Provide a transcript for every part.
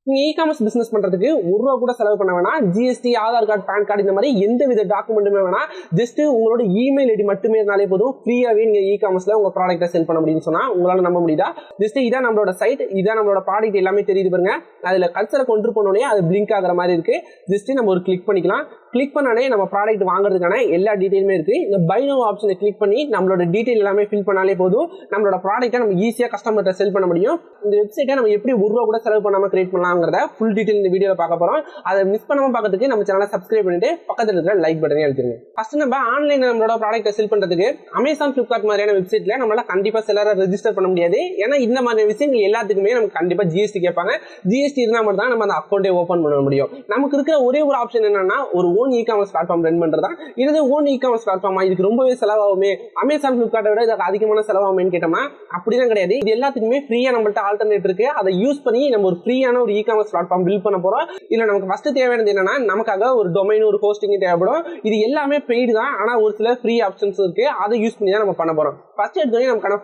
நீங்க e-commerce business பண்றதுக்கு ₹1 கூட செலவு பண்ண வேணாம். GST, Aadhaar card, PAN card இந்த மாதிரி எந்த வித டாக்குமெண்ட்டுமே வேணாம். ஜஸ்ட் உங்களோட இமெயில் ஐடி மட்டுமே இருந்தாலே போதும். ஃப்ரீயாவே நீங்க இ-காமர்ஸ்ல உங்க ப்ராடக்ட்டை செல் பண்ண முடியும்னு சொன்னா உங்களால நம்ப முடியுதா? ஜஸ்ட் இதான் நம்மளோட சைட், இதான் நம்மளோட ப்ராடக்ட் எல்லாமே தெரியுது பாருங்க. அதுல கர்சரை கொண்டு போனோடனே அது பிளிங்க் ஆகுற மாதிரி இருக்கு. ஜஸ்ட் நம்ம ஒரு கிளிக் பண்ணிக்கலாம். கிளிக் பண்ணாலே நம்ம ப்ராடக்ட் வாங்குறதுக்கான எல்லா டீடைலுமே இருக்கு. இந்த பை நவ் ஆப்ஷனை கிளிக் பண்ணி நம்மளோட டீடைல் எல்லாமே ஃபில் பண்ணாலே போதும். நம்மளோட ப்ராடக்ட்டை நம்ம ஈஸியா கஸ்டமர்கிட்ட செல் பண்ண முடியும். இந்த வெப்சைட்டை நம்ம எப்படி ₹1 கூட செலவு பண்ணாம கிரியேட் பண்ணலாம்ங்கறத ஃபுல் டீடைல் இந்த வீடியோல பார்க்க போறோம். அதை மிஸ் பண்ணாம பார்க்கிறதுக்கு நம்ம சேனலை சப்ஸ்கிரைப் பண்ணிட்டு பக்கத்துல இருக்கிற லைக் பட்டனை அழுத்துங்க. ஃபர்ஸ்ட் நம்ம ஆன்லைன்ல நம்மளோட ப்ராடக்ட்டை செல் பண்றதுக்கு அமேசான், ஃபிளிப்கார்ட் மாதிரியான வெப்சைட்ல நம்மளால கண்டிப்பா செல்லரை ரெஜிஸ்டர் பண்ண முடியாது. ஏன்னா இந்த மாதிரி விஷயங்கள் எல்லாத்துக்குமே நமக்கு கண்டிப்பா ஜிஎஸ்டி கேட்பாங்க. ஜிஎஸ்டி இருந்தா மட்டும் தான் நம்ம அந்த அக்கௌண்ட்டை ஓபன் பண்ண முடியும். நமக்கு இருக்கிற ஒரே ஒரு ஆப்ஷன் என்னன்னா ஒரு ஓன் இ-காமர்ஸ் பிளாட்ஃபார்ம் ரன் பண்றதா. இது ஓன் இ-காமர்ஸ் பிளாட்ஃபார்மா, இதுக்கு ரொம்பவே செலவாகுமே, அமேசான், ஃபிளிப்கார்ட்டை விட இதுக்கு அதிகமான செலவாகுமேன்னு கேட்டோம்னா அப்படிதான் கிடையாது. இது எல்லாத்துக்குமே ஃப்ரீயா நம்மள்ட்ட ஆல்டர்னேட் இருக்கு. அதை யூஸ் பண்ணி நம்ம ஒரு ஃப்ரீயான ஒரு இ-காமர்ஸ் பிளாட்ஃபார்ம் பில்ட் பண்ண போறோம். இதுல நமக்கு ஃபர்ஸ்ட் தேவையானது என்னன்னா நமக்காக ஒரு டொமைன், ஒரு ஹோஸ்டிங் தேவைப்படும். இது எல்லாமே பெய்டு தான், ஆனா ஒரு சில ஃப்ரீ ஆப்ஷன்ஸ் இருக்கு. அதை யூஸ் பண்ணி தான் நம்ம பண்ண போறோம். ஃபர்ஸ்ட் எடுத்தோடனே நமக்கான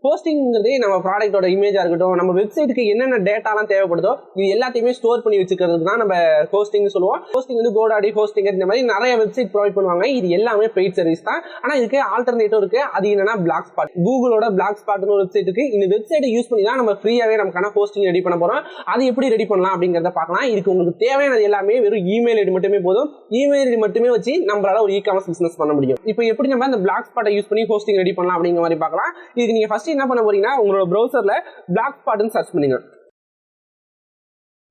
ஹோஸ்டிங்கிறது நம்ம ப்ராடக்ட்டோட இமேஜா இருக்கட்டும், நம்ம வெப்சைட்டுக்கு என்னென்ன டேட்டாலாம் தேவைப்படுதோ இது எல்லாத்தையுமே ஸ்டோர் பண்ணி வச்சுக்கிறது தான் நம்ம ஹோஸ்டிங் சொல்லுவோம். ஹோஸ்டிங் வந்து கோடாடி, ஹோஸ்டிங் இந்த மாதிரி நிறைய வெப்சைட் ப்ரொவைட் பண்ணுவாங்க. இது எல்லாமே பெய்ட் சர்வீஸ் தான். ஆனா இதுக்கு ஆல்டர்னேட்டிவ் இருக்கு. அது என்னன்னா பிளாக் ஸ்பாட். கூகுளோட பிளாக் ஸ்பாட்னு ஒரு வெப்சைட் இருக்கு. இந்த வெப்சைட்டை யூஸ் பண்ணி தான் நம்ம ஃப்ரீயாவே நமக்கான ஹோஸ்டிங் ரெடி பண்ண போறோம். அது எப்படி ரெடி பண்ணலாம் அப்படிங்கறத பார்க்கலாம். இதுக்கு உங்களுக்கு தேவையானது எல்லாமே வெறும் இமெயில் ஐடி மட்டுமே போதும். இமெயில் ஐடி மட்டுமே வச்சு நம்மளால ஒரு இ-காமர்ஸ் பிசினஸ் பண்ண முடியும். இப்போ எப்படி நம்ம அந்த பிளாக் ஸ்பாட்டை யூஸ் பண்ணி ஹோஸ்டிங் ரெடி பண்ணலாம் அப்படிங்கிற மாதிரி பார்க்கலாம். இதுக்கு நீங்க ஃபர்ஸ்ட் என்ன பண்ண போறீங்கன்னா உங்களோட ப்ரௌசர்ல பிளாக் ஸ்பாட்னு சர்ச் பண்ணுங்க.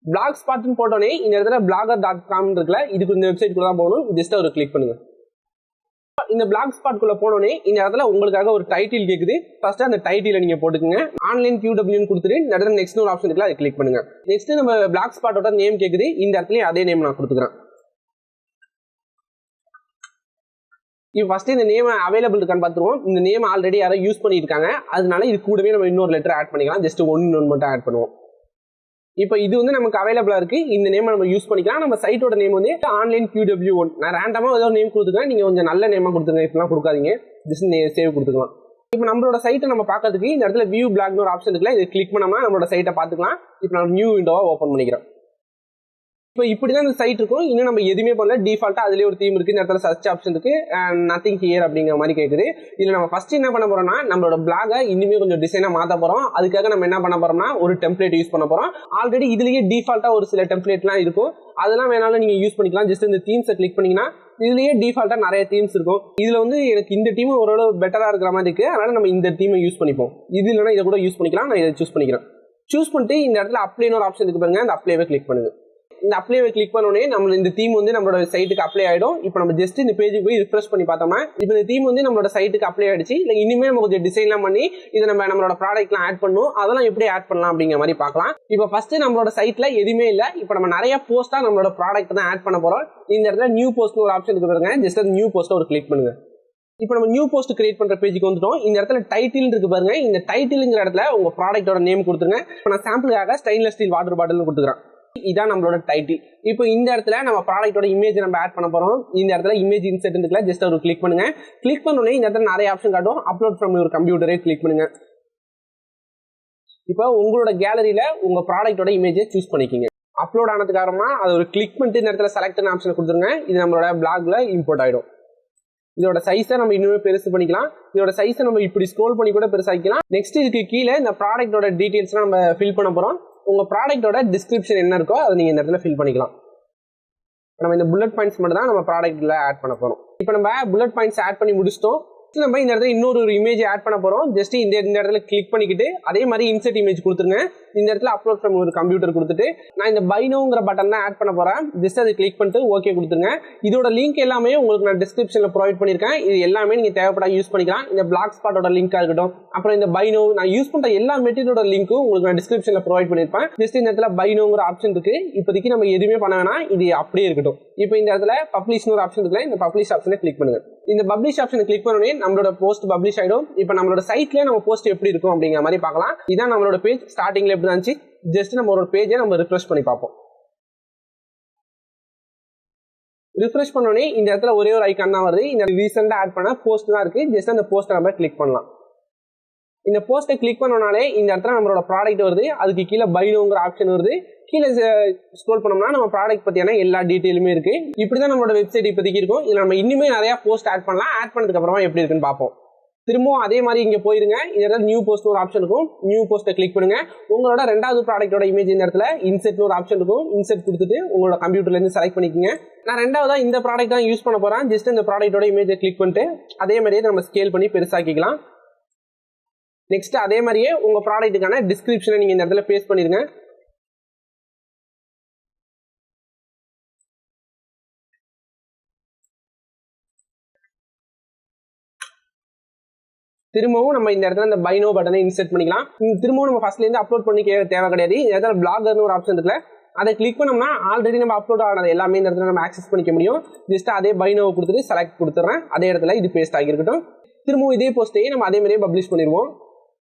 பிளாக் ஸ்பாட்னு போட்டோனே இந்த இடத்துல blogger.com இருக்குல்ல, இதுக்கு இந்த வெப்சைட் குள்ள தான் போகணும். ஜஸ்ட் ஒரு கிளிக் பண்ணுங்க. இந்த பிளாக் ஸ்பாட் குள்ள போனோனே இந்த இடத்துல உங்களுக்காக ஒரு டைட்டில் கேக்குது. ஃபர்ஸ்ட் அந்த டைட்டிலை நீங்க போட்டுக்கங்க. ஆன்லைன் QW கொடுத்துட்டு இந்த இடத்துல நெக்ஸ்ட் ஒரு ஆப்ஷன் இருக்குல்ல, அதை கிளிக் பண்ணுங்க. நெக்ஸ்ட் நம்ம பிளாக் ஸ்பாட்டோட நேம் கேக்குது. இந்த இடத்துல அதே நேம் நான் கொடுத்துக்கிறேன். இப்போ ஃபர்ஸ்ட் இந்த நேம் அவைலபிள் இருக்கான்னு பார்த்துருவோம். இந்த நேம் ஆல்ரெடி யாரோ யூஸ் பண்ணியிருக்காங்க. அதனால இது கூடவே நம்ம இன்னொரு லெட்டர் ஆட் பண்ணிக்கலாம். ஜஸ்ட் ஒன்று மட்டும் ஆட் பண்ணுவோம். இப்போ இது வந்து நமக்கு அவைலபிளா இருக்கு. இந்த நேம் நம்ம யூஸ் பண்ணிக்கலாம். நம்ம சைட்டோட நேம் வந்து ஆன்லைன் QW1. நான் ரேண்டமா ஏதோ நேம் கொடுத்துருக்கேன். நீங்க கொஞ்சம் நல்ல நேமா கொடுத்துருங்க. இப்பெல்லாம் கொடுக்காதீங்க. ஜஸ்ட் சேவ் கொடுத்துக்கலாம். இப்போ நம்மளோட சைட்டை நம்ம பார்க்கறதுக்கு இந்த இடத்துல வியூ பிளாக்னு ஒரு ஆப்ஷன் இருக்குல்ல, இதை கிளிக் பண்ணாம நம்மளோட சைட்டை பார்த்துக்கலாம். இப்போ நான் நியூ விண்டோவா ஓப்பன் பண்ணிக்கிறேன். இப்போ இப்படிதான் இந்த சைட் இருக்கும். இன்னும் நம்ம எதுவுமே பண்ணல. டிஃபால்ட்டா அதுலயே ஒரு தீம் இருக்கு. இந்த இடத்துல சர்ச் ஆப்ஷன் இருக்கு. நத்திங் ஹியர் அப்படிங்கிற மாதிரி கேக்குது. இதுல நம்ம ஃபர்ஸ்ட் என்ன பண்ண போறோம்னா நம்மளோட பிளாக இன்னுமே கொஞ்சம் டிசைனா மாத்த போறோம். அதுக்காக நம்ம என்ன பண்ண போறோம்னா ஒரு டெம்ப்ளேட் யூஸ் பண்ண போறோம். ஆல்ரெடி இதுலயே டிஃபால்ட்டா ஒரு சில டெம்ப்ளேட்லாம் இருக்கும். அதெல்லாம் வேணாலும் நீங்க யூஸ் பண்ணிக்கலாம். ஜஸ்ட் இந்த தீம்ஸை கிளிக் பண்ணீங்கன்னா இதுலயே டிஃபால்ட்டா நிறைய தீம்ஸ் இருக்கும். இதுல வந்து எனக்கு இந்த டீம் ஓரளவு பெட்டரா இருக்கிற மாதிரி இருக்கு. அதனால நம்ம இந்த டீமை யூஸ் பண்ணிப்போம். இது இல்லைன்னா இதை கூட யூஸ் பண்ணிக்கலாம். நான் இதை சூஸ் பண்ணிக்கிறேன். சூஸ் பண்ணிட்டு இந்த இடத்துல அப்ளைன்னு ஒரு ஆப்ஷன் இருக்கு பாருங்க. அந்த அப்ளைவை கிளிக் பண்ணுங்க. இந்த அப்ளைவை கிளிக் பண்ணோடனே நம்ம இந்த தீம் வந்து நம்மளோட சைட்டுக்கு அப்ளை ஆயிடும். இப்போ நம்ம ஜஸ்ட் இந்த பேஜுக்கு போய் ரிஃப்ரெஷ் பண்ணி பார்த்தோம்னா இப்போ இந்த தீம் வந்து நம்மளோட சைட்டுக்கு அப்ளை ஆயிடுச்சு. இல்லை இனிமே நம்ம கொஞ்சம் டிசைன்லாம் பண்ணி இதை நம்மளோட ப்ராடக்ட்லாம் ஆட் பண்ணும். அதெல்லாம் எப்படி ஆட் பண்ணலாம் அப்படிங்கிற மாதிரி பார்க்கலாம். இப்போ ஃபர்ஸ்ட் நம்மளோட சைட்ல எதுவுமே இல்லை. இப்போ நம்ம நிறைய போஸ்டா நம்மளோட ப்ராடக்ட் தான் ஆட் பண்ண போறோம். இந்த இடத்துல நியூ போஸ்ட்னு ஒரு ஆப்ஷன் இருக்கு பாருங்க. ஜஸ்ட் அந்த நியூ போஸ்ட்டை ஒரு கிளிக் பண்ணுங்க. இப்போ நம்ம நியூ போஸ்ட் கிரியேட் பண்ற பேஜுக்கு வந்துட்டோம். இந்த இடத்துல டைட்டில் இருக்கு பாருங்க. இந்த டைட்டில்ங்கிற இடத்துல உங்க ப்ராடக்ட்டோட நேம் கொடுத்துருங்க. இப்போ நான் சாம்பிளுக்காக ஸ்டெயின்லெஸ் ஸ்டீல் வாட்டர் பாட்டில் கொடுத்துக்கிறேன். இதான் நம்மளோட டைட்டில். இப்போ இந்த இடத்துல நம்ம ப்ராடக்ட்டோட இமேஜ் நம்ம ஆட் பண்ண போறோம். இந்த இடத்துல இமேஜ் இன்செர்ட் இருக்குல்ல, ஜஸ்ட் ஒரு கிளிக் பண்ணுங்க. கிளிக் பண்ணோடனே இந்த இடத்துல நிறைய ஆப்ஷன் காட்டும். அப்லோட் ஃப்ரம் யுவர் கம்ப்யூட்டரே கிளிக் பண்ணுங்க. இப்போ உங்களோட கேலரியில உங்க ப்ராடக்ட்டோட இமேஜை சூஸ் பண்ணிக்கிங்க. அப்லோட் ஆனதுக்கு அப்புறமா அதை ஒரு கிளிக் பண்ணிட்டு இந்த இடத்துல செலக்ட் ஆப்ஷன் கொடுத்துருங்க. இது நம்மளோட பிளாக்ல இம்போர்ட் ஆயிடும். இதோட சைஸை நம்ம இன்னுமே பெருசு பண்ணிக்கலாம். இதோட சைஸை நம்ம இப்படி ஸ்க்ரோல் பண்ணி கூட பெருசாக்கிக்கலாம். நெக்ஸ்ட் இதுக்கு கீழே இந்த ப்ராடக்ட்டோட டீடைல்ஸ் நம்ம ஃபில் பண்ண போறோம். உங்க ப்ராடக்ட்டோட டிஸ்கிரிப்ஷன் என்ன இருக்கோ அதை நீங்க இந்த இடத்துல ஃபில் பண்ணிக்கலாம். நம்ம இந்த புல்லட் பாயிண்ட்ஸ் மட்டும் தான் நம்ம ப்ராடக்ட்ல ஆட் பண்ண போறோம். இப்போ நம்ம புல்லட் பாயிண்ட்ஸ் ஆட் பண்ணி முடிச்சிட்டோம். நம்ம இந்த இடத்துல இன்னொரு இமேஜ் ஆட் பண்ண போறோம். ஜஸ்ட் இந்த இடத்துல கிளிக் பண்ணிக்கிட்டு அதே மாதிரி இன்செர்ட் இமேஜ் கொடுத்துருங்க. இந்த இடத்துல அப்லோட் ஃப்ரம் ஒரு கம்ப்யூட்டர் கொடுத்துட்டு நான் இந்த பை நோங்கிற பட்டன் தான் ஆட் பண்ண போறேன். ஜஸ்ட் அதை கிளிக் பண்ணிட்டு ஓகே கொடுத்துருங்க. இதோட லிங்க் எல்லாமே உங்களுக்கு நான் டிஸ்கிரிப்ஷன்ல ப்ரொவைட் பண்ணிருக்கேன். இது எல்லாமே நீங்க தேவைப்பட்டா யூஸ் பண்ணிக்கலாம். இந்த பிளாக் ஸ்பாட்டோட லிங்கா இருக்கட்டும், அப்புறம் இந்த பை நோ நான் யூஸ் பண்ற எல்லா மெட்டீரியலோட லிங்க்கும் உங்களுக்கு நான் டிஸ்கிரிப்ஷன்ல ப்ரொவைட் பண்ணிருப்பேன். ஜஸ்ட் இந்த இடத்துல பை நோங்கிற ஆப்ஷன் இருக்கு. இப்போதைக்கு நம்ம எதுவுமே பண்ண வேணாம், இது அப்படியே இருக்கட்டும். இப்போ இந்த இடத்துல பப்ளிஷ்னு ஒரு ஆப்ஷன் இருக்குல்ல, இந்த பப்ளிஷ் ஆப்ஷனை கிளிக் பண்ணுங்க. இந்த பப்ளிஷ் ஆப்ஷனை கிளிக் பண்ணோடனே நம்மளோட போஸ்ட் பப்ளிஷ் ஆயிடும். இப்போ நம்மளோட சைட்ல நம்ம போஸ்ட் எப்படி இருக்கும் அப்படிங்கிற மாதிரி பார்க்கலாம். இதான் நம்மளோட பேஜ். ஸ்டார்டிங்ல எப்படி இருந்துச்சு, ஜஸ்ட் நம்ம ஒரு பேஜை நம்ம ரிஃப்ரெஷ் பண்ணி பார்ப்போம். ரிஃப்ரெஷ் பண்ணோடனே இந்த இடத்துல ஒரே ஒரு ஐக்கான் தான் வருது. இந்த ரீசெண்டா ஆட் பண்ண போஸ்ட் தான் இருக்கு. ஜஸ்ட் அந்த போஸ்ட்டை நம்ம கிளிக் பண்ணலாம். இந்த போஸ்ட்டை கிளிக் பண்ணனாலே இந்த இடத்துல நம்மளோட ப்ராடக்ட் வருது, அதுக்கு கீழே பைனோங்கிற ஆப்ஷன் வருது. கீழே ஸ்க்ரோல் பண்ணோம்னா நம்ம ப்ராடக்ட் பற்றியான எல்லா டீட்டெயிலுமே இருக்கு. இப்படிதான் நம்மளோட வெப்சைட் இப்போதைக்கு இருக்கும். இதில் நம்ம இன்னுமே நிறைய போஸ்ட் ஆட் பண்ணலாம். ஆட் பண்ணதுக்கு அப்புறமா எப்படி இருக்குன்னு பார்ப்போம். திரும்பவும் அதே மாதிரி இங்கே போயிருங்க. இந்த இடத்துல நியூ போஸ்ட் ஒரு ஆப்ஷன் இருக்கும். நியூ போஸ்ட்டை கிளிக் பண்ணுங்க. உங்களோட ரெண்டாவது ப்ராடக்டோட இமேஜ் இந்த இடத்துல இன்செர்ட்னு ஒரு ஆப்ஷன் இருக்கும். இன்செர்ட் கொடுத்துட்டு உங்களோட கம்ப்யூட்டர்லேருந்து செலக்ட் பண்ணிக்கோங்க. நான் ரெண்டாவதா இந்த ப்ராடக்ட் தான் யூஸ் பண்ண போகிறேன். ஜஸ்ட் இந்த ப்ராடக்டோட இமேஜை கிளிக் பண்ணிட்டு அதே மாதிரியே நம்ம ஸ்கேல் பண்ணி பெருசாக்கிக்கலாம். நெக்ஸ்ட் அதே மாதிரியே உங்கள் ப்ராடக்ட்டுக்கான டிஸ்கிரிப்ஷனை நீங்கள் இந்த இடத்துல பேஸ்ட் பண்ணிடுங்க. திரும்பவும் நம்ம இந்த இடத்துல இந்த பைனோ பட்டனை இன்செர்ட் பண்ணிக்கலாம். திரும்பவும் நம்ம ஃபர்ஸ்ட்லேருந்து அப்லோட் பண்ணி தேவை கிடையாது. இந்த இடத்துல பிளாகர்னு ஒரு ஆப்ஷன் இருக்குல்ல, அதை கிளிக் பண்ணோம்னா ஆல்ரெடி நம்ம அப்லோட் ஆனது எல்லாமே இந்த இடத்துல நம்ம ஆக்சஸ் பண்ணிக்க முடியும். ஜஸ்ட் அதே பைனோவை கொடுத்துட்டு செலக்ட் கொடுத்துட்றேன். அதே இடத்துல இது பேஸ்ட் ஆகிருக்கட்டும். திரும்பவும் இதே போஸ்ட்டையே நம்ம அதே மாதிரியே பப்ளிஷ் பண்ணிடுவோம்.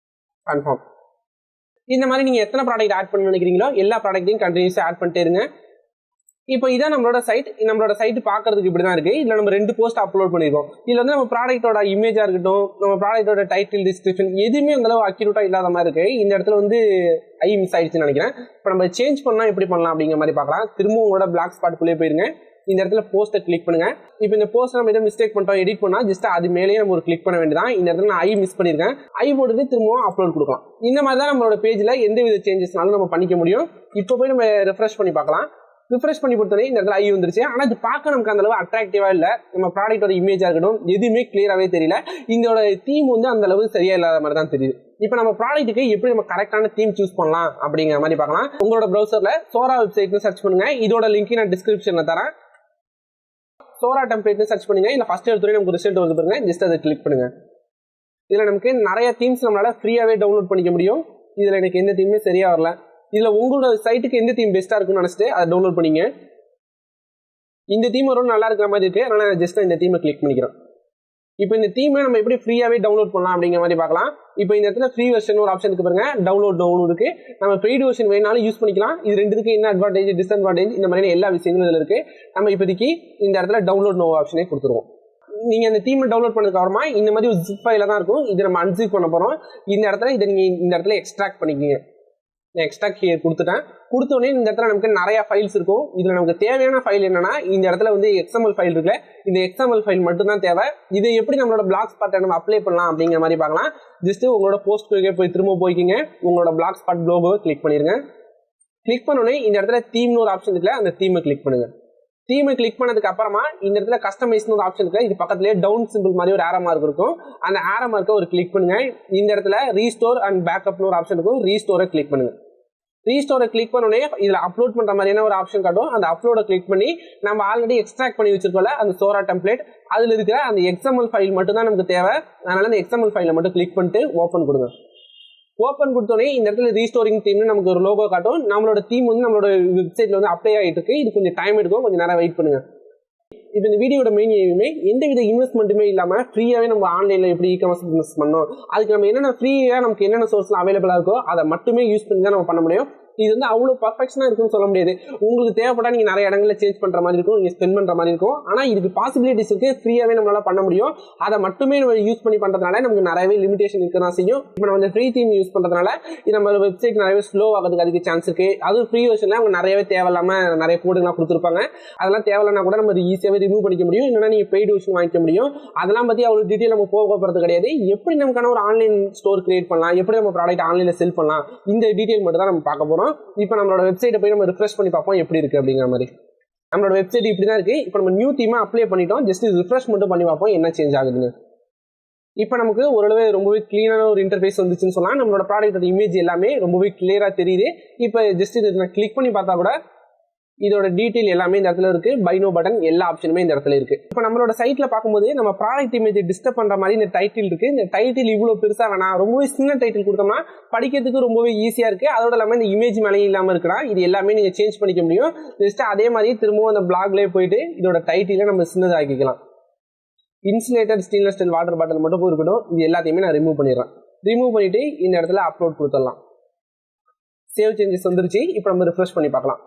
கன்ஃபார்ம். இந்த மாதிரி நீங்கள் எத்தனை ப்ராடக்ட் ஆட் பண்ண நினைக்கிறீங்களோ எல்லா ப்ராடக்ட்டையும் கண்டினியூஸாக ஆட் பண்ணிட்டே இருங்க. இப்போ இதான் நம்மளோட சைட். நம்மளோட சைட் பார்க்கறதுக்கு இப்படி தான் இருக்கு. இதில் நம்ம 2 போஸ்ட் அப்லோட் பண்ணிருக்கோம். இதில் வந்து நம்ம ப்ராடக்ட்டோட இமேஜாக இருக்கட்டும், நம்ம ப்ராடக்ட்டோட டைட்டில், டிஸ்கிரிப்ஷன் எதுவுமே அந்த அளவு அக்யூரேட்டாக இல்லாத மாதிரி இருக்கு. இந்த இடத்துல வந்து ஐ மிஸ் ஆயிடுச்சுன்னு நினைக்கிறேன். இப்போ நம்ம சேஞ்ச் பண்ணால் எப்படி பண்ணலாம் அப்படிங்கிற மாதிரி பார்க்கலாம். திரும்ப உங்களோட பிளாக் ஸ்பாட்குள்ளே போயிருங்க. இந்த இடத்துல போஸ்ட்டை கிளிக் பண்ணுங்க. இப்போ இந்த போஸ்ட் நம்ம எதாவது மிஸ்டேக் பண்ணிட்டோம், எடிட் பண்ணால் ஜஸ்ட் அது மேலேயே நம்ம ஒரு கிளிக் பண்ண வேண்டியதான். இந்த இடத்துல நான் ஐ மிஸ் பண்ணியிருக்கேன். ஐ போட்டுட்டு திரும்பவும் அப்லோட் கொடுக்கலாம். இந்த மாதிரி தான் நம்மளோட பேஜில் எந்த வித சேஞ்சஸ்னாலும் நம்ம பண்ணிக்க முடியும். இப்போ போய் நம்ம ரெஃப்ரெஷ் பண்ணி பார்க்கலாம். ரிஃப்ரெஷ் பண்ணி கொடுத்தோன்னே இந்த இடத்துல ஐ வந்துருச்சு. ஆனால் இது பார்க்க நமக்கு அந்த அளவு அட்ராக்டிவாக இல்லை. நம்ம ப்ராடக்டோட இமேஜாக இருக்கட்டும் எதுவுமே கிளியராகவே தெரியல. இதோட தீம் வந்து அந்த அளவு சரியா இல்லாத மாதிரி தான் தெரியுது. இப்போ நம்ம ப்ராடக்ட்டுக்கு எப்படி நம்ம கரெக்டான தீம் சூஸ் பண்ணலாம் அப்படிங்கிற மாதிரி பார்க்கலாம். உங்களோட ப்ரௌசரில் சோரா வெப்சைட்னு சர்ச் பண்ணுங்க. இதோட லிங்க் நான் டிஸ்கிரிப்ஷனில் தரேன். சோரா டெம்ப்ளேட்னு சர்ச் பண்ணுங்க. இல்லை ஃபர்ஸ்ட் எடுத்துகிட்டு நமக்கு ரிசல்ட் வந்து பாருங்க. ஜஸ்ட் அதை கிளிக் பண்ணுங்க. இதில் நமக்கு நிறைய தீம்ஸ் நம்மளால ஃப்ரீயாகவே டவுன்லோட் பண்ணிக்க முடியும். இதில் எனக்கு எந்த தீமே சரியாக வரல. இதில் உங்களோட சைட்டுக்கு எந்த தீம் பெஸ்ட்டாக இருக்குன்னு நினச்சிட்டு அதை டவுன்லோட் பண்ணிங்க. இந்த தீம் ரொம்ப நல்லா இருக்கிற மாதிரி இருக்குது. அதனால் நான் ஜஸ்ட் இந்த தீமை கிளிக் பண்ணிக்கிறேன். இப்போ இந்த தீமை நம்ம எப்படி ஃப்ரீயாகவே டவுன்லோட் பண்ணலாம் அப்படிங்கிற மாதிரி பார்க்கலாம். இப்போ இந்த இடத்துல ஃப்ரீ வெர்ஷன் ஒரு ஆப்ஷனுக்கு பாருங்க, டவுன்லோட் இருக்குது. நம்ம பெய்டு வெர்ஷன் வேணாலும் யூஸ் பண்ணிக்கலாம். இது ரெண்டுக்கு என்ன அட்வான்டேஜ், டிஸ்அட்வான்டேஜ் இந்த மாதிரியான எல்லா விஷயங்களும் இதில் இருக்குது. நம்ம இப்போதைக்கு இந்த இடத்துல டவுன்லோட் நோ ஆப்ஷனே கொடுத்துருவோம். நீங்கள் அந்த தீமை டவுன்லோட் பண்ணதுக்கு அப்புறமா இந்த மாதிரி ஒரு ஜிப் ஃபைல தான் இருக்கும். இதை நம்ம அன்சிப் பண்ண போகிறோம். இந்த இடத்துல இதை நீங்கள் இந்த இடத்துல எக்ஸ்ட்ராக்ட் பண்ணிக்கிங்க. நான் எக்ஸ்ட்ராக்ட் ஹியர் கொடுத்துட்டேன். கொடுத்தோடனே இந்த இடத்துல நமக்கு நிறைய ஃபைல்ஸ் இருக்கும். இதில் நமக்கு தேவையான ஃபைல் என்னன்னா இந்த இடத்துல வந்து XML ஃபைல் இருக்குல்ல, இந்த XML ஃபைல் மட்டும் தான் தேவை. இதை எப்படி நம்மளோட பிளாக் ஸ்பாட்டை நம்ம அப்ளை பண்ணலாம் அப்படிங்கிற மாதிரி பார்க்கலாம். ஜஸ்ட் உங்களோட போஸ்ட்டுக்கே போய் திரும்ப போய்க்கிங்க. உங்களோட பிளாக் ஸ்பாட் லோகோவை கிளிக் பண்ணிருங்க. கிளிக் பண்ணோடனே இந்த இடத்துல தீம்னு ஒரு ஆப்ஷன் இருக்குல்ல, அந்த தீமை கிளிக் பண்ணுங்க. தீமை கிளிக் பண்ணதுக்கு அப்புறமா இந்த இடத்துல கஸ்டமைஸ்னு ஒரு ஆப்ஷன் இருக்கு. இது பக்கத்துலேயே டவுன் சிம்பிள் மாதிரி ஒரு ஆரோ மார்க் இருக்கும். அந்த ஆரோ மார்க்கை ஒரு கிளிக் பண்ணுங்க. இந்த இடத்துல ரீஸ்டோர் அண்ட் பேக்கப்னு ஒரு ஆப்ஷன் இருக்கும். ரீஸ்டோரை கிளிக் பண்ணுங்க. ரீஸ்டோரை கிளிக் பண்ணோடனே இதில் அப்லோட் பண்ணுற மாதிரியான ஒரு ஆப்ஷன் காட்டும். அந்த அப்லோடை கிளிக் பண்ணி நம்ம ஆல்ரெடி எக்ஸ்ட்ராக்ட் பண்ணி வச்சிருக்கோம்ல அந்த சோரா டெம்ப்ளேட், அதில் இருக்கிற அந்த XML ஃபைல் மட்டும் தான் நமக்கு தேவை. அதனால அந்த XML ஃபைலை மட்டும் கிளிக் பண்ணிட்டு ஓப்பன் கொடுங்க. ஓப்பன் கொடுத்தோடனே இந்த இடத்துல ரீஸ்டோரிங் தீம்னு நமக்கு ஒரு லோகோ காட்டும். நம்மளோட தீம் வந்து நம்மளோட வெப்சைட்ல வந்து அப்ளை ஆகிட்டு இருக்கு. இது கொஞ்சம் டைம் எடுக்கும், கொஞ்சம் நேரம் வெயிட் பண்ணுங்க. இப்போ இந்த வீடியோட மெயின் எய்மே எந்தவித இன்வெஸ்ட்மெண்ட்டுமே இல்லாமல் ஃப்ரீயாகவே நம்ம ஆன்லைனில் எப்படி இ-காமர்ஸ் பிஸ்னஸ் பண்ணோம், அதுக்கு நம்ம என்னென்ன ஃப்ரீயாக நமக்கு என்னென்ன சோர்ஸ்லாம் அவைலபிளாக இருக்கோ அதை மட்டுமே யூஸ் பண்ணி தான் நம்ம பண்ண முடியும். இது வந்து அவ்வளோ பர்ஃபெக்ஷனாக இருக்குன்னு சொல்ல முடியாது. உங்களுக்கு தேவைப்பட்டால் நீங்கள் நிறைய இடங்களில் சேஞ்ச் பண்ணுற மாதிரி இருக்கும், நீங்கள் ஸ்பெண்ட் பண்ணுற மாதிரி இருக்கும். ஆனால் இதுக்கு பாசிபிலிட்டிஸ் இருக்குது, ஃப்ரீயாகவே நம்மளால் பண்ண முடியும். அதை மட்டுமே நம்ம யூஸ் பண்ணி பண்ணுறதுனால நமக்கு நிறையவே லிமிடேஷன் இருக்க தான் செய்யும். இப்போ நம்ம இந்த ஃப்ரீ தீம் யூஸ் பண்ணுறதுனால இது நம்ம வெப்சைட் நிறையவே ஸ்லோ ஆகிறதுக்கு அதுக்கு சான்ஸ் இருக்குது. அதுவும் ஃப்ரீ வெர்ஷனில் அவங்க நிறையவே தேவையில்லாமல் நிறைய கோடுங்களாம் கொடுத்துருப்பாங்க. அதெல்லாம் தேவையில்லைனா கூட நம்ம ஈஸியாகவே ரிமூவ் பண்ணிக்க முடியும். இல்லைனா நீங்கள் பெய்டு வெர்ஷன் வாங்கிக்க முடியும். அதெல்லாம் பற்றி அவ்வளோ டீட்டெயில் நம்ம போகிறது கிடையாது. எப்படி நமக்கான ஒரு ஆன்லைன் ஸ்டோர் கிரியேட் பண்ணலாம், எப்படி நம்ம ப்ராடக்ட் ஆன்லைனில் செல் பண்ணலாம், இந்த டீட்டெயில் மட்டும் தான் நம்ம பார்க்க போகிறோம். இப்போ நம்மளோட வெப்சைட்டை போய் நம்ம ரிஃப்ரெஷ் பண்ணி பார்ப்போம் எப்படி இருக்குது அப்படிங்கிற மாதிரி. நம்மளோட வெப்சைட் இப்படி தான் இருக்குது. இப்போ நம்ம நியூ தீமை அப்ளை பண்ணிட்டோம். ஜஸ்ட் ரிஃப்ரெஷ் மட்டும் பண்ணி பார்ப்போம் என்ன சேஞ்ச் ஆகுதுன்னு. இப்போ நமக்கு ஓரளவு ரொம்பவே க்ளீனான ஒரு இன்டர்ஃபேஸ் வந்துச்சுன்னு சொல்லலாம். நம்மளோட ப்ராடக்டோட இமேஜ் எல்லாமே ரொம்பவே கிளியராக தெரியுது. இப்போ ஜஸ்ட் இது நான் கிளிக் பண்ணி பார்த்தா கூட இதோட டீட்டெயில் எல்லாமே இந்த இடத்துல இருக்கு. பைனோ பட்டன் எல்லா ஆப்ஷனுமே இந்த இடத்துல இருக்கு. இப்போ நம்மளோட சைட்ல பார்க்கும்போது நம்ம ப்ராடக்ட் இமேஜ் டிஸ்டர்ப் பண்ற மாதிரி இந்த டைட்டில் இருக்கு. இந்த டைட்டில் இவ்வளவு பெருசா வேணாம், ரொம்பவே சின்ன டைட்டில் கொடுத்தோம்னா படிக்கிறதுக்கு ரொம்பவே ஈஸியா இருக்கு. அதோட இல்லாமல் இந்த இமேஜ் மேலேயும் இல்லாமல் இருக்குன்னா இது எல்லாமே நீங்க சேஞ்ச் பண்ணிக்க முடியும். ஜஸ்ட் அதே மாதிரி திரும்பவும் அந்த பிளாக்லேயே போயிட்டு இதோட டைட்டில நம்ம சின்னதாக்கிக்கலாம். Insulated stainless steel water bottle மட்டும் இருக்கட்டும். இது எல்லாத்தையுமே நான் ரிமூவ் பண்ணிடுறேன். ரிமூவ் பண்ணிட்டு இந்த இடத்துல அப்லோட் கொடுத்துடலாம். சேவ் சேஞ்சஸ் வந்துருச்சு. இப்போ நம்ம ரிஃப்ரெஷ் பண்ணி பார்க்கலாம்.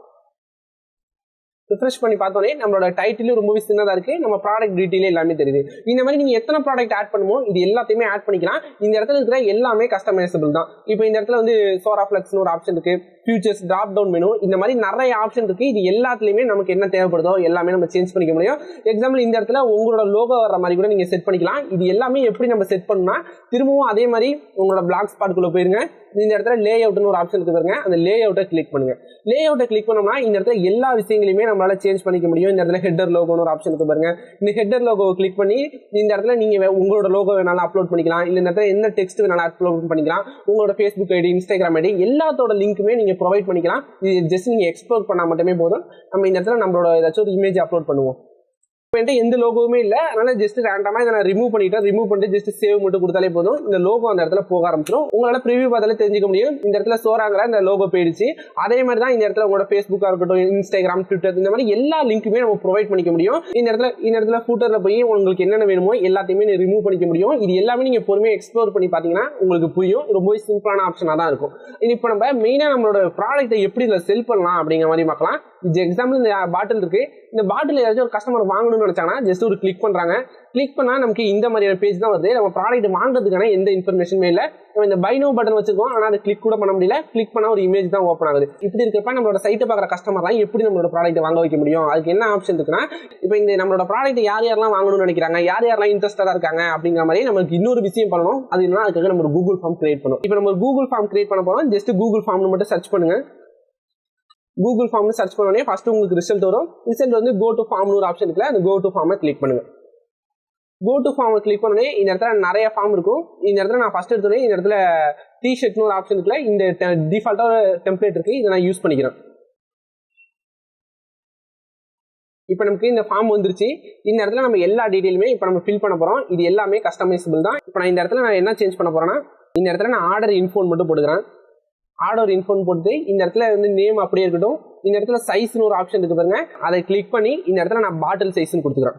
ரிஃப்ரெஷ் பண்ணி பார்த்தோன்னே நம்மளோட டைட்டிலும் ரொம்பவே சின்னதாக இருக்கு, நம்ம ப்ராடக்ட் டீட்டெயிலே எல்லாமே தெரியுது. இந்த மாதிரி நீங்க எத்தனை ப்ராடக்ட் ஆட் பண்ணுமோ இது எல்லாத்தையுமே ஆட் பண்ணிக்கலாம். இந்த இடத்துல இருக்கிற எல்லாமே கஸ்டமைசபிள் தான். இப்போ இந்த இடத்துல வந்து சோரா ஃபிளெக்ஸ்னு ஒரு ஆப்ஷன் இருக்கு, ஃபியூச்சர்ஸ், டிராப் டவுன் மெனு, இந்த மாதிரி நிறைய ஆப்ஷன் இருக்கு. இது எல்லாத்துலயுமே நமக்கு என்ன தேவைப்படுதோ எல்லாமே நம்ம சேஞ்ச் பண்ணிக்க முடியும். எக்ஸாம்பிள் இந்த இடத்துல உங்களோட லோகோ வர மாதிரி கூட நீங்க செட் பண்ணிக்கலாம். இது எல்லாமே எப்படி நம்ம செட் பண்ணா திரும்பவும் அதே மாதிரி உங்களோட பிளாக் ஸ்பாட்குள்ள போயிருங்க. இந்த இடத்துல லே அவுட்னு ஒரு ஆப்ஷன் இருக்கு பாருங்க, அந்த லே அவுட்டை கிளிக் பண்ணுங்க. லே அவுட்டை கிளிக் பண்ணோம்னா இந்த இடத்துல எல்லா விஷயங்களையுமே நம்மளால சேஞ்ச் பண்ணிக்க முடியும். இந்த இடத்துல ஹெட்டர் லோகோன்னு ஒரு ஆப்ஷன் இருக்கு பாருங்க, இந்த ஹெட்டர் லோகோவை கிளிக் பண்ணி இந்த இடத்துல நீங்க உங்களோட லோகோ வேணாலும் அப்லோட் பண்ணிக்கலாம், இல்ல இந்த இடத்துல என்ன டெக்ஸ்ட் வேணாலும் அப்லோட் பண்ணிக்கலாம். உங்களோட ஃபேஸ்புக் ஐடி, இன்ஸ்டாகிராம் ஐடி எல்லாத்தோட லிங்க்குமே நீங்க ப்ரொவைட் பண்ணிக்கலாம். இது ஜஸ்ட் நீங்க எக்ஸ்ப்ளோர் பண்ணா மட்டுமே போதும். நம்ம இந்த இடத்துல நம்மளோட ஏதாச்சும் ஒரு இமேஜ் அப்லோட் பண்ணுவோம். எந்த லோகோவுமே இல்லை, அதனால ஜஸ்ட் ரேண்டமா இதை நான் ரிமூவ் பண்ணிட்டு ஜஸ்ட் சேவ் மட்டும் கொடுத்தாலே போதும். இந்த லோகோ அந்த இடத்துல போக ஆரம்பிச்சிடும். உங்களால ப்ரிவியூ பார்த்தாலே தெரிஞ்சுக்க முடியும். இந்த இடத்துல சோறாங்கிற இந்த லோகோ போயிடுச்சு. அதே மாதிரி தான் இந்த இடத்துல உங்களோட ஃபேஸ்புக்கா இருக்கட்டும், இன்ஸ்டாகிராம், ட்விட்டர், இந்த மாதிரி எல்லா லிங்க்குமே நம்ம ப்ரொவைட் பண்ணிக்க முடியும். இந்த இடத்துல ஃபூட்டர்ல போய் உங்களுக்கு என்னென்ன வேணுமோ எல்லாத்தையுமே ரிமூவ் பண்ணிக்க முடியும். இது எல்லாமே நீங்க பொறுமையாக எக்ஸ்ப்ளோர் பண்ணி பார்த்தீங்கன்னா உங்களுக்கு புரியும். ரொம்பவே சிம்பிளான ஆப்ஷனா தான் இருக்கும். இப்போ நம்ம மெயினா நம்மளோட ப்ராடக்ட்டை எப்படி இதில் செல் பண்ணலாம் அப்படிங்கிற மாதிரி பார்க்கலாம். இது எக்ஸாம்பிள் இந்த பாட்டில் இருக்கு. இந்த பாட்டில் ஏதாச்சும் ஒரு கஸ்டமர் வாங்கணும்னு நினைச்சாங்கன்னா ஜஸ்ட் ஒரு கிளிக் பண்றாங்க. கிளிக் பண்ணா நமக்கு இந்த மாதிரியான பேஜ் தான் வருது. நம்ம ப்ராடக்ட் வாங்குறதுக்கான எந்த இன்ஃபர்மேஷனுமே இல்லை. நம்ம இந்த பை நோ பட்டன் வச்சிருக்கோம், ஆனால் அதை கிளிக் கூட பண்ண முடியல. கிளிக் பண்ணா ஒரு இமேஜ் தான் ஓப்பன் ஆகுது. இப்படி இருக்கிறப்ப நம்மளோட சைட்டை பார்க்குற கஸ்டமர்லாம் எப்படி நம்மளோட ப்ராடக்ட் வாங்க வைக்க முடியும்? அதுக்கு என்ன ஆப்ஷன் இருக்குன்னா, இப்போ இந்த நம்மளோட ப்ராடக்ட் யாரெல்லாம் வாங்கணும்னு நினைக்கிறாங்க, யாரெல்லாம் இன்ட்ரெஸ்டடா இருக்காங்க அப்படிங்கிற மாதிரி நமக்கு இன்னொரு விஷயம் பண்ணணும். அது என்ன, அதுக்காக நம்ம ஒரு கூகுள் ஃபார்ம் கிரியேட் பண்ணணும். இப்போ நம்ம கூகுள் ஃபார்ம் கிரியேட் பண்ண போறோம். ஜஸ்ட் கூகுள் ஃபார்ம்னு மட்டும் சர்ச் பண்ணுங்க. கூகுள் ஃபார்ம்னு சர்ச் பண்ணோடனே ஃபர்ஸ்ட் உங்களுக்கு ரிசல்ட் வரும். ரிசல்ட் வந்து கோ டு ஃபார்ம்னு ஒரு ஆப்ஷன் இருக்குல்ல, அந்த கோ டு ஃபார்மை கிளிக் பண்ணுங்க. கோ டு ஃபார்மை கிளிக் பண்ணோடனே இந்த இடத்துல நிறைய ஃபார்ம் இருக்கும். இந்த இடத்துல நான் ஃபர்ஸ்ட் எடுத்தோடனே இந்த இடத்துல டிஷர்ட்னு ஒரு ஆப்ஷன் இருக்குல்ல, இந்த டிஃபால்ட்டா டெம்ப்ளேட் இருக்கு, இதை நான் யூஸ் பண்ணிக்கிறேன். இப்போ நமக்கு இந்த ஃபார்ம் வந்துருச்சு. இந்த இடத்துல நம்ம எல்லா டீடைலுமே இப்போ நம்ம ஃபில் பண்ண போறோம். இது எல்லாமே கஸ்டமைசபிள் தான். இப்போ நான் இந்த இடத்துல நான் என்ன சேஞ்ச் பண்ண போறேன்னா, இந்த இடத்துல நான் ஆர்டர் இன்ஃபோன் மட்டும் போட்டுக்கிறேன். ஆர்டர் இன்ஃபோன் போட்டு இந்த இடத்துல வந்து நேம் அப்படியே இருக்கட்டும். இந்த இடத்துல சைஸ்னு ஒரு ஆப்ஷன் இருக்கு பாருங்க, அதை கிளிக் பண்ணி இந்த இடத்துல நான் பாட்டில் சைஸ்னு கொடுத்துக்கிறேன்.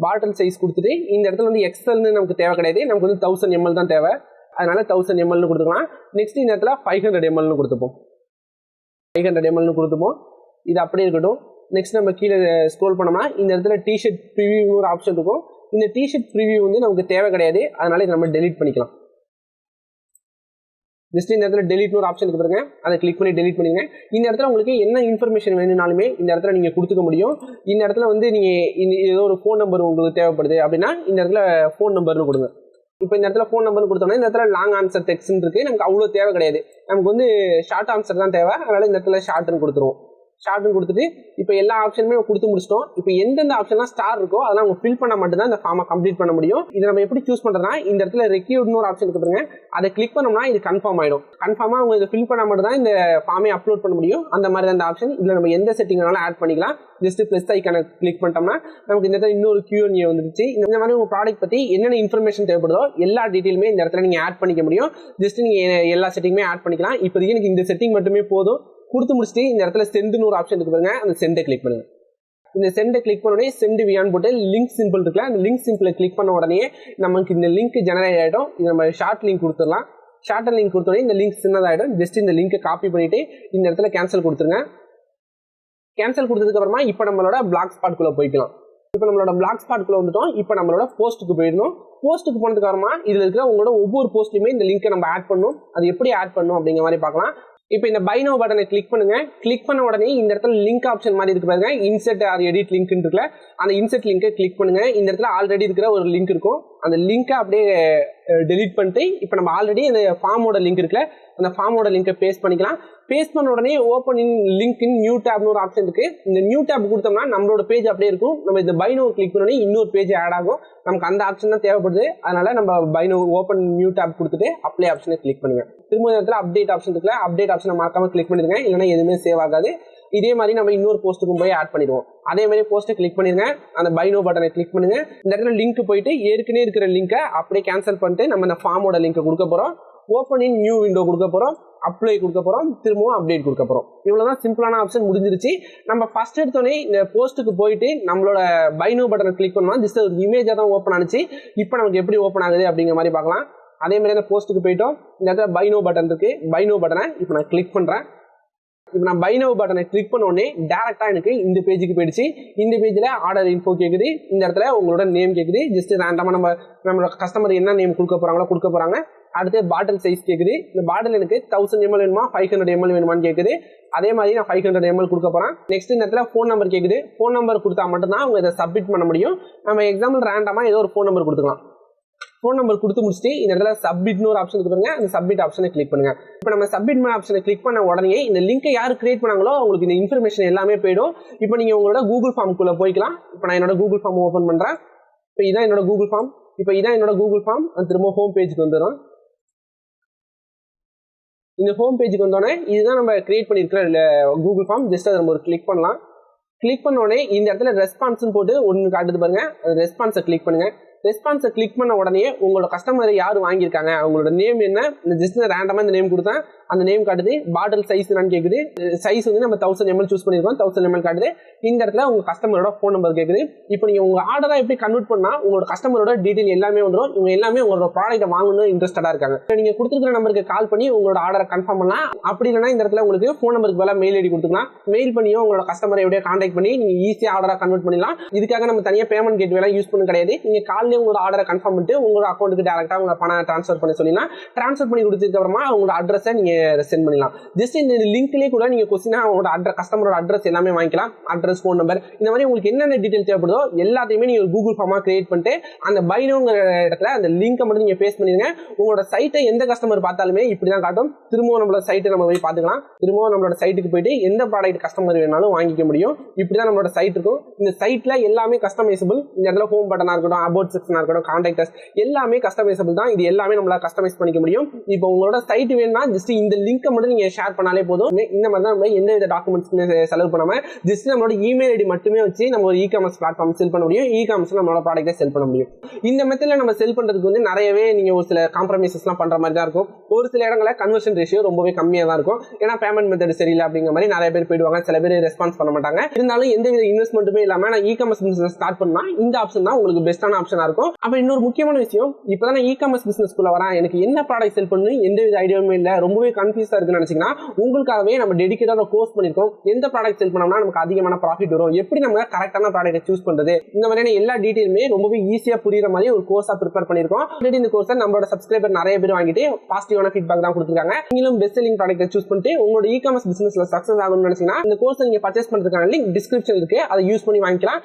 பாட்டில் சைஸ் கொடுத்துட்டு இந்த இடத்துல வந்து எக்ஸல்னு நமக்கு தேவை கிடையாது, நமக்கு வந்து 1000 ml தான் தேவை. அதனால 1000 ml கொடுத்துக்கலாம். நெக்ஸ்ட் இந்த இடத்துல 500 ml கொடுத்துப்போம். 500 ml கொடுத்துப்போம். இது அப்படியே இருக்கட்டும். நெக்ஸ்ட் நம்ம கீழே ஸ்க்ரோல் பண்ணோம்னா இந்த இடத்துல டிஷர்ட் ப்ரிவியூ ஒரு ஆப்ஷன் இருக்கும். இந்த டிஷர்ட் ப்ரிவியூ வந்து நமக்கு தேவை கிடையாது, அதனால இதை நம்ம டெலீட் பண்ணிக்கலாம். ஜஸ்ட் இந்த இடத்துல டெலிட்னு ஒரு ஆப்ஷன் இருக்கு பாருங்க, அதை கிளிக் பண்ணி டெலிட் பண்ணிடுங்க. இந்த இடத்துல உங்களுக்கு என்ன இன்ஃபர்மேஷன் வேணும்னாலுமே இந்த இடத்துல நீங்க கொடுத்துக்க முடியும். இந்த இடத்துல வந்து நீங்க ஏதோ ஒரு ஃபோன் நம்பர் உங்களுக்கு தேவைப்படுது அப்படின்னா இந்த இடத்துல ஃபோன் நம்பர்னு கொடுங்க. இப்போ இந்த இடத்துல ஃபோன் நம்பர்னு கொடுத்தோம்னா இந்த இடத்துல லாங் ஆன்சர் டெக்ஸ்ட் இருக்கு, நமக்கு அவ்வளோ தேவை கிடையாது. நமக்கு வந்து ஷார்ட் ஆன்சர் தான் தேவை, அதனால இந்த இடத்துல ஷார்ட்னு கொடுத்துருவோம். ஷார்ட்னு கொடுத்துட்டு இப்போ எல்லா ஆப்ஷனுமே கொடுத்து முடிச்சிட்டோம். இப்போ எந்தெந்த ஆப்ஷன்லாம் ஸ்டார் இருக்கோ அதெல்லாம் அவங்க ஃபில் பண்ண மட்டும் தான் இந்த ஃபார்மை கம்ப்ளீட் பண்ண முடியும். இதை நம்ம எப்படி சூஸ் பண்றதுனா, இந்த இடத்துல ரெக்யூர்ட்னு ஒரு ஆப்ஷன் இருக்கு பாருங்க, அதை கிளிக் பண்ணோம்னா இது கன்ஃபார்ம் ஆயிடும். கன்ஃபார்மா அவங்க இதை ஃபில் பண்ண மட்டும் தான் இந்த ஃபார்மை அப்லோட் பண்ண முடியும். அந்த மாதிரி தான் இந்த ஆப்ஷன். இதுல நம்ம எந்த செட்டிங் வேணாலும் ஆட் பண்ணிக்கலாம். ஜஸ்ட் பிளஸ் ஐக்கான கிளிக் பண்ணிட்டோம்னா நமக்கு இந்த இடத்துல இன்னொரு Q&A வந்துருச்சு. இந்த மாதிரி உங்க ப்ராடக்ட் பத்தி என்னென்ன இன்ஃபர்மேஷன் தேவைப்படுதோ எல்லா டீட்டெயிலுமே இந்த இடத்துல நீங்க ஆட் பண்ணிக்க முடியும். ஜஸ்ட் நீங்க எல்லா செட்டிங்குமே ஆட் பண்ணிக்கலாம். இப்போதைக்கு எனக்கு இந்த செட்டிங் மட்டுமே போதும். கொடுத்து முடிச்சுட்டு இந்த இடத்துல சென்ட்னு ஒரு ஆப்ஷன் இருக்கு பாருங்க, அந்த சென்டை கிளிக் பண்ணுங்க. இந்த சென்டை கிளிக் பண்ண உடனே சென்ட் வியான் போட்டு லிங்க் சிம்பிள் இருக்குல்ல, அந்த லிங்க் சிம்பிளை கிளிக் பண்ண உடனே நமக்கு இந்த லிங்க் ஜெனரேட் ஆகிடும். இது நம்ம ஷார்ட் லிங்க் கொடுத்துடலாம். ஷார்ட் லிங்க் கொடுத்த உடனே இந்த லிங்க் சின்னதாகிடும். ஜஸ்ட் இந்த லிங்கை காப்பி பண்ணிட்டு இந்த இடத்துல கேன்சல் கொடுத்துருங்க. கேன்சல் கொடுத்ததுக்கு அப்புறமா இப்போ நம்மளோட பிளாக் ஸ்பாட்குள்ள போய்க்கலாம். இப்போ நம்மளோட பிளாக் ஸ்பாட்குள்ள வந்துட்டோம். இப்போ நம்மளோட போஸ்ட்டுக்கு போயிடணும். போஸ்ட்டுக்கு போனதுக்கு அப்புறமா இதுல இருக்கிற உங்களோட ஒவ்வொரு போஸ்ட்லையுமே இந்த லிங்கை நம்ம ஆட் பண்ணணும். அது எப்படி ஆட் பண்ணணும் அப்படிங்கிற மாதிரி பார்க்கலாம். இப்போ இந்த பை நோ பட்டனை கிளிக் பண்ணுங்க. கிளிக் பண்ண உடனே இந்த இடத்துல லிங்க் ஆப்ஷன் மாதிரி இருக்கு பாருங்க, இன்செர்ட் ஆர் எடிட் லிங்க் இருக்குல்ல, அந்த இன்செர்ட் லிங்கை கிளிக் பண்ணுங்க. இந்த இடத்துல ஆல்ரெடி இருக்கிற ஒரு லிங்க் இருக்கும், அந்த லிங்கை அப்படியே டெலீட் பண்ணிட்டு இப்போ நம்ம ஆல்ரெடி அந்த ஃபார்மோட லிங்க் இருக்குல்ல, அந்த ஃபார்மோட லிங்கை பேஸ்ட் பண்ணிக்கலாம். பேஸ்ட் பண்ண உடனே open in link in new டேப்னு ஒரு ஆப்ஷன் இருக்கு. இந்த நியூ டேப் கொடுத்தோம்னா நம்மளோட பேஜ் அப்படியே இருக்கும். நம்ம இந்த பை நோ கிளிக் பண்ணி இன்னொரு பேஜ் ஆட் ஆகும். நமக்கு அந்த ஆப்ஷன் தான் தேவைப்படுது, அதனால நம்ம பை நோ ஓப்பன் நியூ டேப் கொடுத்துட்டு அப்ளை ஆப்ஷனை கிளிக் பண்ணுங்க. திரும்ப இடத்துல அப்டேட் ஆப்ஷன் இருக்குல்ல, அப்டேட் ஆப்ஷனை மறக்காம கிளிக் பண்ணிருங்க, இல்லைன்னா எதுவுமே சேவ் ஆகாது. இதே மாதிரி நம்ம இன்னொரு போஸ்ட்டுக்கும் போய் ஆட் பண்ணிடுவோம். அதே மாதிரி போஸ்ட்டை கிளிக் பண்ணிருங்க, அந்த பை நோ பட்டனை கிளிக் பண்ணுங்க. இந்த இடத்துல லிங்க் போயிட்டு ஏற்கனவே இருக்கிற லிங்கை அப்படியே கேன்சல் பண்ணிட்டு நம்ம இந்த ஃபார்மோட லிங்கை கொடுக்க போறோம். ஓப்பன் இன் நியூ விண்டோ கொடுக்க போறோம், அப்ளை கொடுக்க போறோம், திரும்பவும் அப்டேட் கொடுக்க போறோம். இவ்வளவுதான் சிம்பிளான ஆப்ஷன் முடிஞ்சிருச்சு. நம்ம ஃபர்ஸ்ட் எடுத்தோடனே இந்த போஸ்ட்டுக்கு போயிட்டு நம்மளோட பை நோ பட்டனை கிளிக் பண்ணோம். ஜஸ்ட் ஒரு இமேஜா தான் ஓப்பன் ஆனிச்சு. இப்போ நமக்கு எப்படி ஓப்பன் ஆகுது அப்படிங்கிற மாதிரி பார்க்கலாம். அதே மாதிரி அந்த போஸ்ட்டுக்கு போயிட்டோம். இந்த இடத்துல பை நோ பட்டன் இருக்கு, பை நோ பட்டனை இப்போ நான் கிளிக் பண்றேன். இப்போ நான் பை நவ் பட்டனை கிளிக் பண்ண உடனே டேரக்டா எனக்கு இந்த பேஜுக்கு போயிடுச்சு. இந்த பேஜ்ல ஆர்டர் இன்ஃபோ கேக்குது, இந்த இடத்துல உங்களோட நேம் கேக்குது. ஜஸ்ட் ரேண்டமா நம்மளோட கஸ்டமர் என்ன நேம் கொடுக்க போறாங்க. அடுத்து பாட்டில் சைஸ் கேக்குது. இந்த பாட்டில் எனக்கு 1000 ml வேணுமா 500 ml வேணுமான்னு கேக்குது. அதே மாதிரி நான் 500 ml கொடுக்க போறேன். நெக்ஸ்ட் இந்த இடத்துல ஃபோன் நம்பர் கேக்குது. ஃபோன் நம்பர் கொடுத்தா மட்டும்தான் அவங்க இதை சப்மிட் பண்ண முடியும். நம்ம எக்ஸாம்பிள் ரேண்டமா ஏதோ ஒரு ஃபோன் நம்பர் கொடுத்துக்கலாம். ஃபோன் நம்பர் கொடுத்து முடிச்சுட்டு இந்த இடத்துல சப்மிட்னு ஒரு ஆப்ஷன் கொடுங்க. அந்த சப்மிட் ஆப்ஷனை கிளிக் பண்ணுங்க. இப்போ நம்ம சப்மிட் ஆப்ஷனை கிளிக் பண்ண உடனே இந்த லிங்கை யார் கிரியேட் பண்ணாங்களோ அவங்களுக்கு இந்த இன்ஃபர்மேஷன் எல்லாமே போயிடும். இப்போ நீங்க உங்களோட கூகுள் ஃபார்முக்குள்ள போய்க்கலாம். இப்போ நான் என்னோட கூகுள் ஃபார்ம் ஓப்பன் பண்றேன். இப்போ இதான் என்னோட கூகுள் ஃபார்ம். திரும்ப ஹோம் பேஜுக்கு வந்துடும். இந்த ஹோம் பேஜுக்கு வந்தோடனே இதுதான் நம்ம கிரியேட் பண்ணிருக்கிற கூகுள் ஃபார்ம். ஜஸ்ட் அதை நம்ம ஒரு கிளிக் பண்ணலாம். கிளிக் பண்ண உடனே இந்த இடத்துல ரெஸ்பான்ஸ்னு போட்டு ஒன்று காட்டுது பாருங்க. ரெஸ்பான்ஸை கிளிக் பண்ணுங்க. ரெஸ்பான்ஸை கிளிக் பண்ண உடனே உங்களோட கஸ்டமர் யார் வாங்கியிருக்காங்க, அவங்களோட நேம் என்ன, ஜஸ்ட் ரேண்டமா இந்த நேம் கொடுத்தேன். அந்த நேம் காட்டுது. பாட்டில் சைஸ் என்னன்னு கேக்குது. சைஸ் வந்து நம்ம 1000 ml சூஸ் பண்ணிருக்கோம். 1000 ml காட்டுது. இந்த இடத்துல உங்க கஸ்டமரோட ஃபோன் நம்பர் கேக்குது. இப்போ நீங்க உங்க ஆர்டரா எப்படி கன்வெர்ட் பண்ணா உங்களோட கஸ்டமரோட டீடைல் எல்லாமே வந்துடும். இவங்க எல்லாமே உங்களோட ப்ராடக்ட்டை வாங்கணும் இன்ட்ரெஸ்டடா இருக்காங்க. நீங்க கொடுத்துருக்கிற நம்பருக்கு கால் பண்ணி உங்களோட ஆர்டரை கன்ஃபார்ம் பண்ணலாம். அப்படி இல்லைன்னா இந்த இடத்துல உங்களுக்கு ஃபோன் நம்பருக்கு பதிலாக மெயில் ஐடி கொடுத்துக்கலாம். மெயில் பண்ணியும் உங்களோட கஸ்டமரை எப்படியா கான்டாக்ட் பண்ணி நீங்க ஈஸியா ஆர்டரா கன்வெர்ட் பண்ணலாம். இதுக்காக நம்ம தனியாக பேமெண்ட் கேட்வே எல்லாம் யூஸ் பண்ண கிடையாது. நீங்க காலையில உங்களோட ஆர்டரை கன்ஃபார்ம் பண்ணிட்டு உங்களோட அக்கௌண்ட்டுக்கு டேரக்டா உங்க பணம் ட்ரான்ஸ்ஃபர் பண்ண சொல்லினா ட்ரான்ஸ்ஃபர் பண்ணி கொடுத்ததுக்கு அப்புறமா உங்களோட அட்ரஸை நீங்க சென்ட் பண்ணலாம். ஜஸ்ட் இந்த லிங்க்லயே கூட நீங்க கொஸ்டினா உங்களோட கஸ்டமரோட அட்ரஸ் எல்லாமே வாங்கிக்கலாம். அட்ரஸ், ஃபோன் நம்பர், இந்த மாதிரி உங்களுக்கு என்னென்ன டீடைல் தேவைப்படுதோ எல்லாத்தையுமே நீங்க கூகுள் ஃபார்மா கிரியேட் பண்ணிட்டு அந்த பைனோங்கிற இடத்துல அந்த லிங்கை மட்டும் நீங்க பேஸ்ட் பண்ணிருங்க. உங்களோட சைட்டை எந்த கஸ்டமர் பார்த்தாலுமே இப்படிதான் காட்டும். திரும்பவும் நம்மளோட சைட்டை நம்ம போய் பார்த்துக்கலாம். திரும்பவும் நம்மளோட சைட்டுக்கு போயிட்டு எந்த ப்ராடக்ட் கஸ்டமர் வேணாலும் வாங்கிக்க முடியும். இப்படிதான் நம்மளோட சைட் இருக்கும். இந்த சைட்ல எல்லாமே கஸ்டமைசபிள். இந்த இடத்துல ஹோம் பட்டனா இருக்கட்டும், அபவுட் செக்ஷனா இருக்கட்டும், கான்டாக்டர்ஸ் எல்லாமே கஸ்டமைசபிள் தான். இது எல்லாமே நம்மளால கஸ்டமைஸ் பண்ணிக்க முடியும். இப்போ உங்களோட சைட் வேணும்னா ஜஸ்ட் இந்த லிங்கை மட்டும் நீங்க ஷேர் பண்ணாலே போதும். இந்த மாதிரி தான் நம்ம எந்த வித டாக்குமெண்ட்ஸ்மே செலவு பண்ணாம ஜஸ்ட் நம்மளோட இமெயில் ஐடி மட்டுமே வச்சு நம்ம ஒரு இ-காமர்ஸ் பிளாட்ஃபார்ம் செல் பண்ண முடியும். இ-காமர்ஸ்ல நம்மளோட ப்ராடக்ட்டை செல் பண்ண முடியும். இந்த மெத்தட்ல நம்ம செல் பண்றதுக்கு வந்து நிறையவே நீங்க ஒரு சில காம்ப்ரமைசஸ்லாம் பண்ற மாதிரி தான் இருக்கும். ஒரு சில இடங்களில் கன்வர்ஷன் ரேஷியோ ரொம்பவே கம்மியாக தான் இருக்கும். ஏன்னா பேமெண்ட் மெத்தட் சரியில்லை அப்படிங்கிற மாதிரி நிறைய பேர் போயிடுவாங்க. சில பேர் ரெஸ்பான்ஸ் பண்ண மாட்டாங்க. இருந்தாலும் எந்த வித இன்வெஸ்ட்மெண்ட்டுமே இல்லாம நான் இ-காமர்ஸ் பிசினஸ் ஸ்டார்ட் பண்ணா இந்த ஆப்ஷன் தான் உங்களுக்கு பெஸ்டான ஆப்ஷனா இருக்கும். அப்ப இன்னொரு முக்கியமான விஷயம், இப்பதான் நான் இ-காமர்ஸ் பிசினஸ்க்குள்ள வரேன், எனக்கு என்ன ப்ராடக்ட் செல் பண்ணணும் எந்த வித ஐடியாவுமே இல்லை, ரொம்பவே கன்ஃபியூஸா இருக்குன்னு நினைச்சீங்கன்னா உங்களுக்காகவே நம்ம டெடிகேட்டான கோர்ஸ் பண்ணிருக்கோம். எந்த ப்ராடக்ட் செல் பண்ணோம்னா நமக்கு அதிகமான ப்ராஃபிட் வரும், எப்படி நம்ம கரெக்டான ப்ராடக்ட்டை சூஸ் பண்றது, இந்த மாதிரியான எல்லா டீடைலுமே ரொம்பவே ஈஸியா புரியுற மாதிரி ஒரு கோர்ஸா ப்ரிப்பேர் பண்ணிருக்கோம். ஆல்ரெடி இந்த கோர்ஸை நம்மளோட சப்ஸ்கிரைபர் நிறைய பேர் வாங்கிட்டு பாசிட்டிவான ஃபீட்பேக் தான் கொடுத்துருக்காங்க. நீங்களும் பெஸ்ட் செல்லிங் ப்ராடக்ட்டை சூஸ் பண்ணிட்டு உங்களோட இ-காமர்ஸ் பிசினஸ்ல சக்சஸ் ஆகணும்னு நினைச்சீங்கன்னா இந்த கோர்ஸை நீங்க பர்ச்சேஸ் பண்றதுக்கான லிங்க் டிஸ்கிரிப்ஷன் இருக்கு. அதை யூஸ் பண்ணி வாங்கிக்கலாம்.